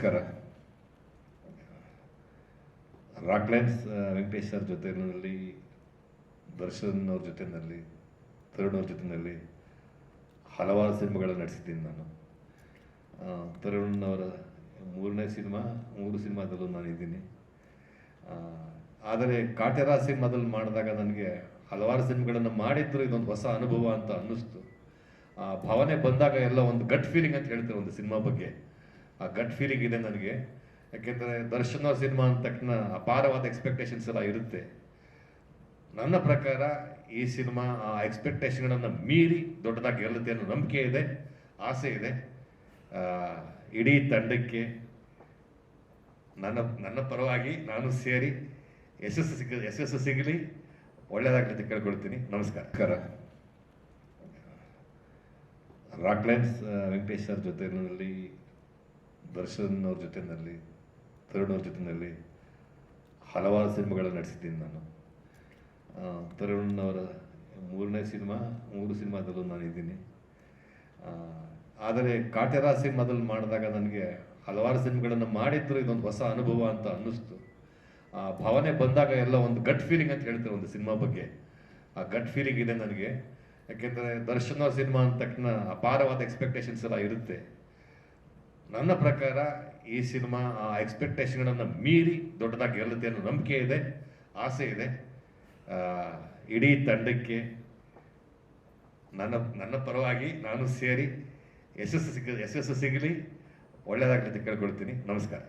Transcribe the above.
ನಮಸ್ಕಾರ. ರಾಕ್ಲೈನ್ಸ್ ವೆಂಕಟೇಶ್ ಸರ್ ಜೊತೆಯಲ್ಲಿ, ದರ್ಶನ್ ಅವ್ರ ಜೊತೆಯಲ್ಲಿ, ತರುಣ್ ಅವ್ರ ಜೊತೆಯಲ್ಲಿ ಹಲವಾರು ಸಿನಿಮಾಗಳನ್ನು ನಡೆಸಿದ್ದೀನಿ ನಾನು. ತರುಣ್ ಅವರ ಮೂರು ಸಿನಿಮಾದಲ್ಲೂ ನಾನು ಇದ್ದೀನಿ. ಆದರೆ ಕಾಟೇರ ಸಿನಿಮಾದಲ್ಲಿ ಮಾಡಿದಾಗ ನನಗೆ ಹಲವಾರು ಸಿನಿಮಾಗಳನ್ನು ಮಾಡಿದ್ರು ಇದೊಂದು ಹೊಸ ಅನುಭವ ಅಂತ ಅನ್ನಿಸ್ತು. ಆ ಭಾವನೆ ಬಂದಾಗ ಎಲ್ಲ ಒಂದು ಗಟ್ ಫೀಲಿಂಗ್ ಅಂತ ಹೇಳ್ತಾರೆ ಒಂದು ಸಿನಿಮಾ ಬಗ್ಗೆ. ಆ ಗಟ್ ಫೀಲಿಂಗ್ ಇದೆ ನನಗೆ. ಯಾಕೆಂದರೆ ದರ್ಶನ್ ಅವ್ರ ಸಿನಿಮಾ ಅಂದ ತಕ್ಷಣ ಅಪಾರವಾದ ಎಕ್ಸ್ಪೆಕ್ಟೇಷನ್ಸ್ ಎಲ್ಲ ಇರುತ್ತೆ. ನನ್ನ ಪ್ರಕಾರ ಈ ಸಿನಿಮಾ ಆ ಎಕ್ಸ್ಪೆಕ್ಟೇಷನ್ಗಳನ್ನು ಮೀರಿ ದೊಡ್ಡದಾಗಿ ಗೆಲ್ಲುತ್ತೆ ಅನ್ನೋ ನಂಬಿಕೆ ಇದೆ, ಆಸೆ ಇದೆ. ಇಡೀ ತಂಡಕ್ಕೆ ನನ್ನ ಪರವಾಗಿ ನಾನು ಸೇರಿ ಯಶಸ್ಸು ಸಿಗಲಿ, ಒಳ್ಳೆಯದಾಗಲಿ ಅಂತ ಕೇಳ್ಕೊಳ್ತೀನಿ. ನಮಸ್ಕಾರ. ರಾಕ್ಲೈನ್ಸ್ ವೆಂಕಟೇಶ್ ಸರ್ ಜೊತೆಯಲ್ಲಿ, ದರ್ಶನ್ ಅವ್ರ ಜೊತೆಯಲ್ಲಿ, ತರುಣ್ ಅವ್ರ ಜೊತೆಯಲ್ಲಿ ಹಲವಾರು ಸಿನಿಮಾಗಳನ್ನು ನಡೆಸಿದ್ದೀನಿ ನಾನು. ತರುಣ್ ಅವರ ಮೂರು ಸಿನಿಮಾದಲ್ಲೂ ನಾನು ಇದ್ದೀನಿ. ಆದರೆ ಕಾಟೇರ ಸಿನಿಮಾದಲ್ಲಿ ಮಾಡಿದಾಗ ನನಗೆ ಹಲವಾರು ಸಿನಿಮಾಗಳನ್ನು ಮಾಡಿದ್ರು ಇದೊಂದು ಹೊಸ ಅನುಭವ ಅಂತ ಅನ್ನಿಸ್ತು. ಆ ಭಾವನೆ ಬಂದಾಗ ಎಲ್ಲ ಒಂದು ಗಟ್ ಫೀಲಿಂಗ್ ಅಂತ ಹೇಳ್ತಾರೆ ಒಂದು ಸಿನಿಮಾ ಬಗ್ಗೆ. ಆ ಗಟ್ ಫೀಲಿಂಗ್ ಇದೆ ನನಗೆ. ಯಾಕೆಂದರೆ ದರ್ಶನ್ ಅವ್ರ ಸಿನಿಮಾ ಅಂದ ತಕ್ಷಣ ಅಪಾರವಾದ ಎಕ್ಸ್ಪೆಕ್ಟೇಷನ್ಸ್ ಎಲ್ಲ ಇರುತ್ತೆ. ನನ್ನ ಪ್ರಕಾರ ಈ ಸಿನಿಮಾ ಆ ಎಕ್ಸ್ಪೆಕ್ಟೇಷನ್ಗಳನ್ನು ಮೀರಿ ದೊಡ್ಡದಾಗಿ ಗೆಲ್ಲುತ್ತೆ ಅನ್ನೋ ನಂಬಿಕೆ ಇದೆ, ಆಸೆ ಇದೆ. ಇಡೀ ತಂಡಕ್ಕೆ ನನ್ನ ಪರವಾಗಿ ನಾನು ಸೇರಿ ಯಶಸ್ಸು ಸಿಗಲಿ, ಒಳ್ಳೆಯದಾಗಲಿ ಅಂತ ಕೇಳ್ಕೊಳ್ತೀನಿ. ನಮಸ್ಕಾರ.